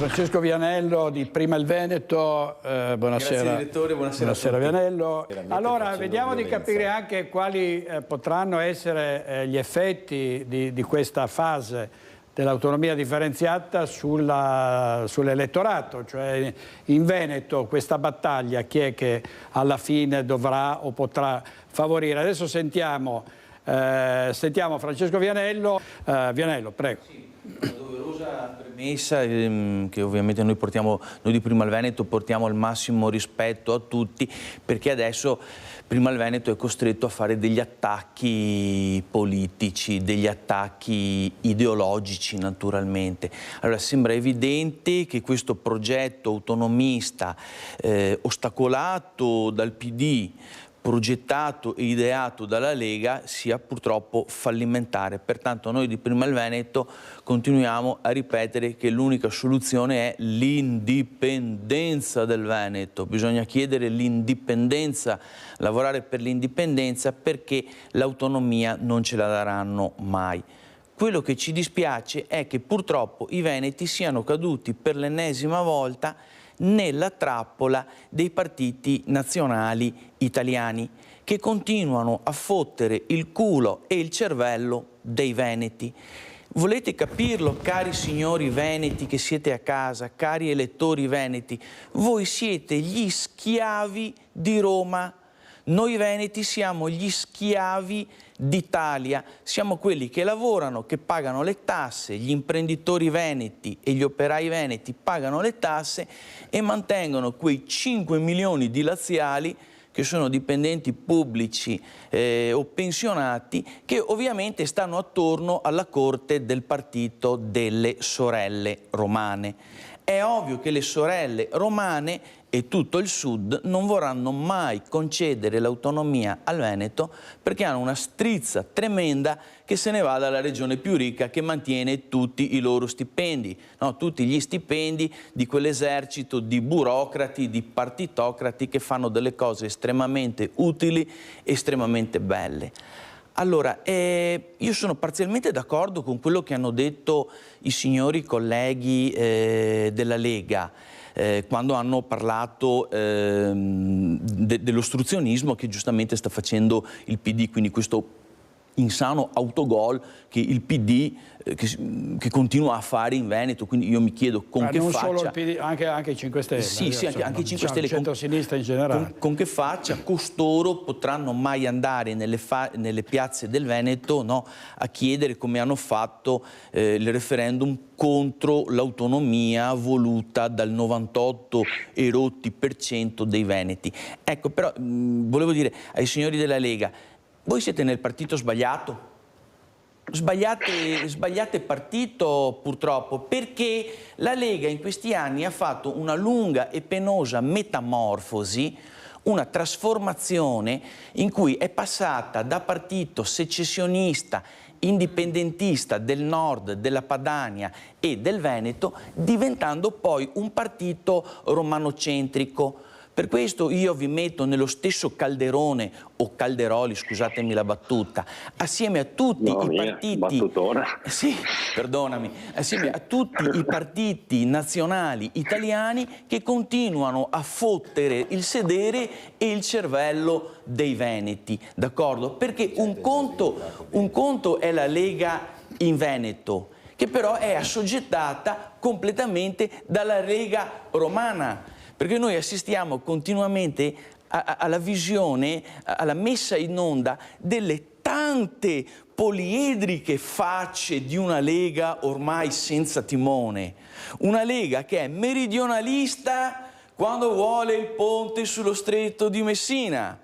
Francesco Vianello di Prima il Veneto, buonasera. Grazie direttore, buonasera a tutti. Vianello. Allora, vediamo di capire anche quali potranno essere gli effetti di questa fase dell'autonomia differenziata sull'elettorato, cioè in Veneto questa battaglia chi è che alla fine dovrà o potrà favorire. Adesso sentiamo Francesco Vianello. Vianello, prego. Sì, una doverosa premessa che ovviamente noi di Prima il Veneto portiamo al massimo rispetto a tutti, perché adesso Prima il Veneto è costretto a fare degli attacchi politici, degli attacchi ideologici naturalmente. Allora sembra evidente che questo progetto autonomista ostacolato dal PD, progettato e ideato dalla Lega, sia purtroppo fallimentare. Pertanto noi di Prima il Veneto continuiamo a ripetere che l'unica soluzione è l'indipendenza del Veneto. Bisogna chiedere l'indipendenza, lavorare per l'indipendenza, perché l'autonomia non ce la daranno mai. Quello che ci dispiace è che purtroppo i veneti siano caduti per l'ennesima volta nella trappola dei partiti nazionali italiani che continuano a fottere il culo e il cervello dei veneti. Volete capirlo, cari signori veneti che siete a casa, cari elettori veneti? Voi siete gli schiavi di Roma. Noi veneti siamo gli schiavi d'Italia, siamo quelli che lavorano, che pagano le tasse, gli imprenditori veneti e gli operai veneti pagano le tasse e mantengono quei 5 milioni di laziali che sono dipendenti pubblici o pensionati, che ovviamente stanno attorno alla corte del partito delle sorelle romane. È ovvio che le sorelle romane e tutto il sud non vorranno mai concedere l'autonomia al Veneto, perché hanno una strizza tremenda che se ne va dalla regione più ricca, che mantiene tutti i loro stipendi, no? Tutti gli stipendi di quell'esercito di burocrati, di partitocrati che fanno delle cose estremamente utili, estremamente belle. Allora, io sono parzialmente d'accordo con quello che hanno detto i signori colleghi della Lega quando hanno parlato dell'ostruzionismo che giustamente sta facendo il PD, quindi questo insano autogol che il PD che continua a fare in Veneto. Quindi io mi chiedo con che faccia... Non solo il PD, anche i 5 Stelle. Sì, anche i 5 Stelle. Centro-sinistra in generale. Con che faccia costoro potranno mai andare nelle piazze del Veneto, no, a chiedere, come hanno fatto il referendum contro l'autonomia voluta dal 98% dei veneti. Ecco, però volevo dire ai signori della Lega: voi siete nel partito sbagliato. Sbagliate partito, purtroppo, perché la Lega in questi anni ha fatto una lunga e penosa metamorfosi, una trasformazione in cui è passata da partito secessionista, indipendentista del nord, della Padania e del Veneto, diventando poi un partito romanocentrico. Per questo io vi metto nello stesso calderone, o calderoli, scusatemi la battuta, assieme a tutti i partiti... Sì, perdonami. Assieme a tutti i partiti nazionali italiani che continuano a fottere il sedere e il cervello dei veneti, d'accordo? Perché un conto è la Lega in Veneto, che però è assoggettata completamente dalla Lega romana. Perché noi assistiamo continuamente alla visione, alla messa in onda delle tante poliedriche facce di una Lega ormai senza timone. Una Lega che è meridionalista quando vuole il ponte sullo stretto di Messina.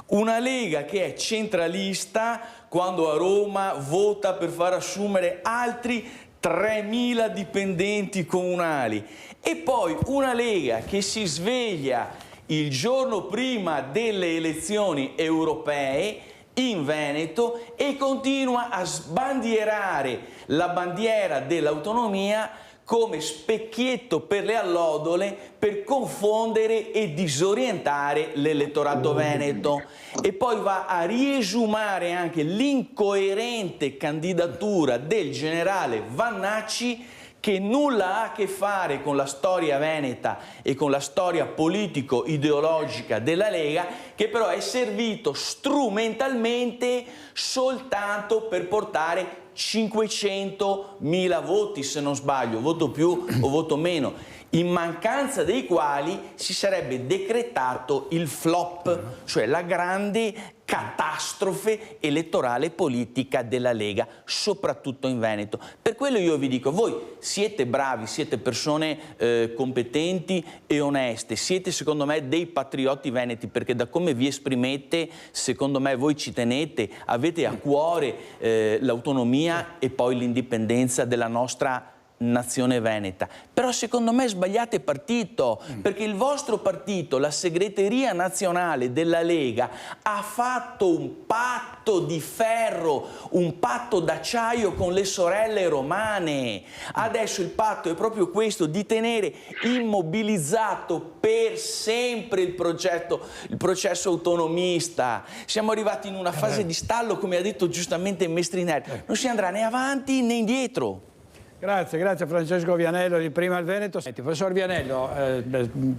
Una Lega che è centralista quando a Roma vota per far assumere altri 3.000 dipendenti comunali. E poi una Lega che si sveglia il giorno prima delle elezioni europee in Veneto e continua a sbandierare la bandiera dell'autonomia come specchietto per le allodole per confondere e disorientare l'elettorato veneto. E poi va a riesumare anche l'incoerente candidatura del generale Vannacci, che nulla ha a che fare con la storia veneta e con la storia politico-ideologica della Lega, che però è servito strumentalmente soltanto per portare 500.000 voti, se non sbaglio, voto più o voto meno, in mancanza dei quali si sarebbe decretato il flop, cioè la grande catastrofe elettorale politica della Lega, soprattutto in Veneto. Per quello io vi dico, voi siete bravi, siete persone competenti e oneste, siete secondo me dei patrioti veneti, perché da come vi esprimete, secondo me voi ci tenete, avete a cuore l'autonomia e poi l'indipendenza della nostra nazione veneta. Però secondo me sbagliate partito, perché il vostro partito, la segreteria nazionale della Lega, ha fatto un patto di ferro, un patto d'acciaio con le sorelle romane. Adesso il patto è proprio questo, di tenere immobilizzato per sempre il processo autonomista. Siamo arrivati in una fase di stallo, come ha detto giustamente Mestrinelli. Non si andrà né avanti né indietro. Grazie Francesco Vianello di Prima il Veneto. Senti, professor Vianello,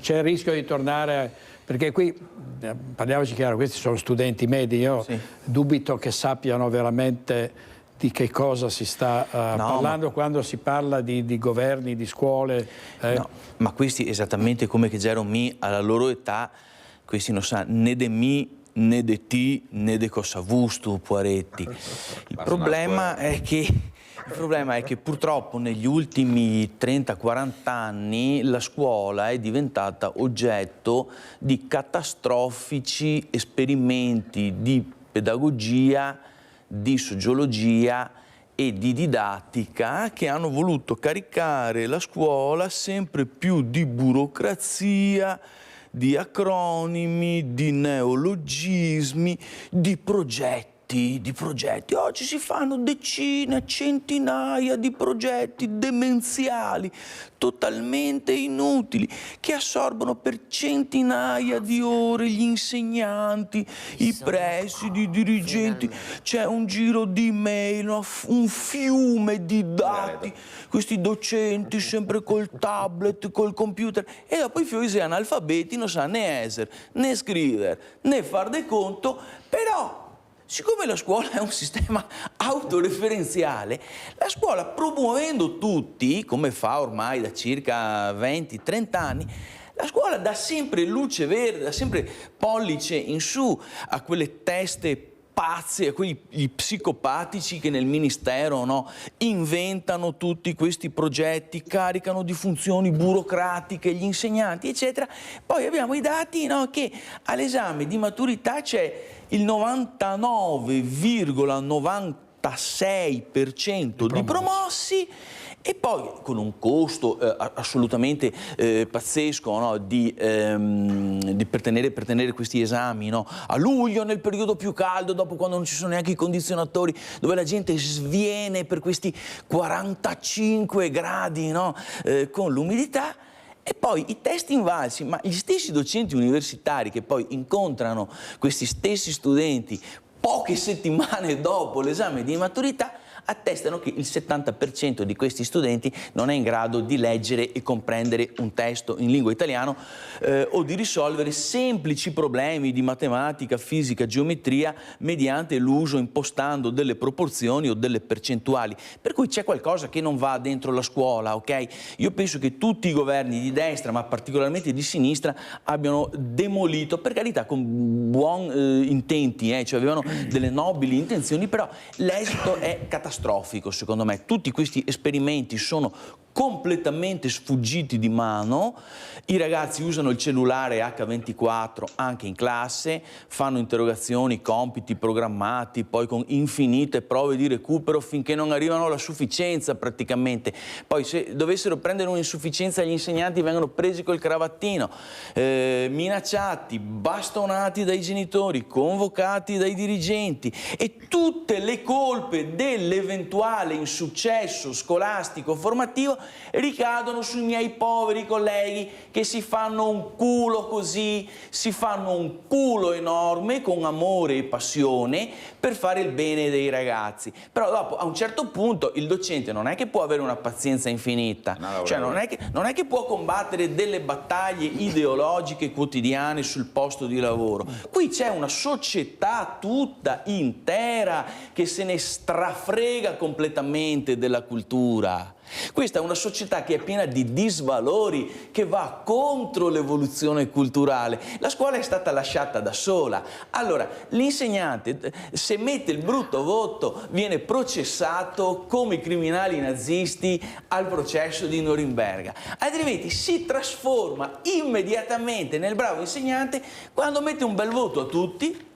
c'è il rischio di tornare, perché qui, parliamoci chiaro, questi sono studenti medi, io dubito che sappiano veramente di che cosa si sta parlando quando si parla di governi, di scuole. No, ma questi, esattamente come che Geromì alla loro età, questi non sanno né de mi, né de ti, né de cosa vustu, Poaretti. Il problema è che purtroppo negli ultimi 30-40 anni la scuola è diventata oggetto di catastrofici esperimenti di pedagogia, di sociologia e di didattica che hanno voluto caricare la scuola sempre più di burocrazia, di acronimi, di neologismi, di progetti. Oggi si fanno decine, centinaia di progetti demenziali, totalmente inutili, che assorbono per centinaia di ore gli insegnanti, i presidi, i dirigenti. C'è un giro di mail, un fiume di dati, questi docenti sempre col tablet, col computer, e dopo i fioi sei analfabeti, non sa né essere, né scrivere, né far de conto, però siccome la scuola è un sistema autoreferenziale, la scuola, promuovendo tutti, come fa ormai da circa 20-30 anni, la scuola dà sempre luce verde, dà sempre pollice in su a quelle teste pazzi, a quegli psicopatici che nel ministero inventano tutti questi progetti, caricano di funzioni burocratiche gli insegnanti, eccetera. Poi abbiamo i dati che all'esame di maturità c'è il 99,96% di promossi, e poi con un costo assolutamente pazzesco per tenere questi esami a luglio, nel periodo più caldo, dopo quando non ci sono neanche i condizionatori, dove la gente sviene per questi 45 gradi con l'umidità. E poi i test invalsi, ma gli stessi docenti universitari che poi incontrano questi stessi studenti poche settimane dopo l'esame di maturità attestano che il 70% di questi studenti non è in grado di leggere e comprendere un testo in lingua italiana o di risolvere semplici problemi di matematica, fisica, geometria mediante l'uso impostando delle proporzioni o delle percentuali. Per cui c'è qualcosa che non va dentro la scuola, ok? Io penso che tutti i governi di destra, ma particolarmente di sinistra, abbiano demolito, per carità con buoni intenti, cioè avevano delle nobili intenzioni, però l'esito è catastrofico. Secondo me tutti questi esperimenti sono completamente sfuggiti di mano. I ragazzi usano il cellulare H24 anche in classe, fanno interrogazioni, compiti programmati, poi con infinite prove di recupero finché non arrivano alla sufficienza praticamente. Poi se dovessero prendere un'insufficienza gli insegnanti vengono presi col cravattino, minacciati, bastonati dai genitori, convocati dai dirigenti, e tutte le colpe dell'eventuale insuccesso scolastico formativo ricadono sui miei poveri colleghi che si fanno un culo così, si fanno un culo enorme con amore e passione per fare il bene dei ragazzi. Però dopo, a un certo punto, il docente non è che può avere una pazienza infinita, cioè non è che può combattere delle battaglie ideologiche quotidiane sul posto di lavoro. Qui c'è una società tutta intera che se ne strafrega completamente della cultura. Questa è una società che è piena di disvalori, che va contro l'evoluzione culturale. La scuola è stata lasciata da sola. Allora, l'insegnante, se mette il brutto voto, viene processato come i criminali nazisti al processo di Norimberga. Altrimenti si trasforma immediatamente nel bravo insegnante quando mette un bel voto a tutti.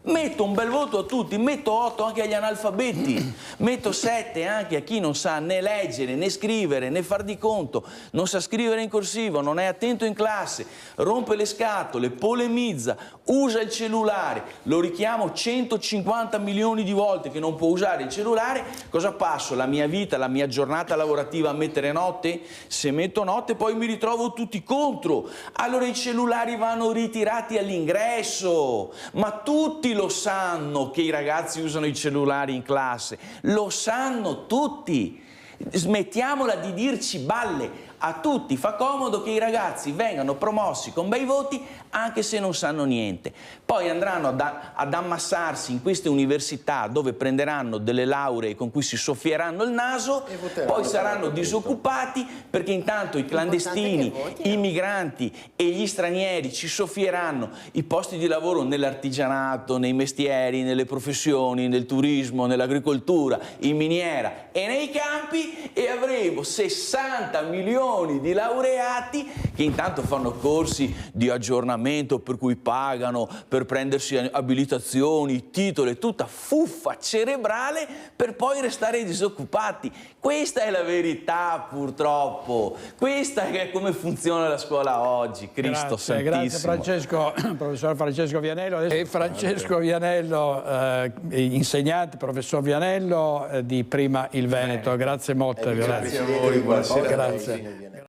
Metto un bel voto a tutti, metto 8 anche agli analfabeti, metto 7 anche a chi non sa né leggere, né scrivere, né far di conto, non sa scrivere in corsivo, non è attento in classe, rompe le scatole, polemizza, usa il cellulare, lo richiamo 150 milioni di volte che non può usare il cellulare. Cosa passo? La mia vita, la mia giornata lavorativa a mettere notte? Se metto notte poi mi ritrovo tutti contro. Allora i cellulari vanno ritirati all'ingresso, ma tutti lo sanno che i ragazzi usano i cellulari in classe, lo sanno tutti. Smettiamola di dirci balle. A tutti fa comodo che i ragazzi vengano promossi con bei voti anche se non sanno niente. Poi andranno ad ammassarsi in queste università dove prenderanno delle lauree con cui si soffieranno il naso, poi saranno disoccupati perché intanto i clandestini, i migranti e gli stranieri ci soffieranno i posti di lavoro nell'artigianato, nei mestieri, nelle professioni, nel turismo, nell'agricoltura, in miniera e nei campi, e avremo 60 milioni di laureati che intanto fanno corsi di aggiornamento per cui pagano per prendersi abilitazioni, titoli, tutta fuffa cerebrale per poi restare disoccupati. Questa è la verità, purtroppo. Questa è come funziona la scuola oggi. Cristo Santissimo. Grazie Francesco, professor Francesco Vianello. E Francesco Vianello, insegnante, professor Vianello di Prima il Veneto. Grazie molte. Grazie a voi, buonasera. Grazie.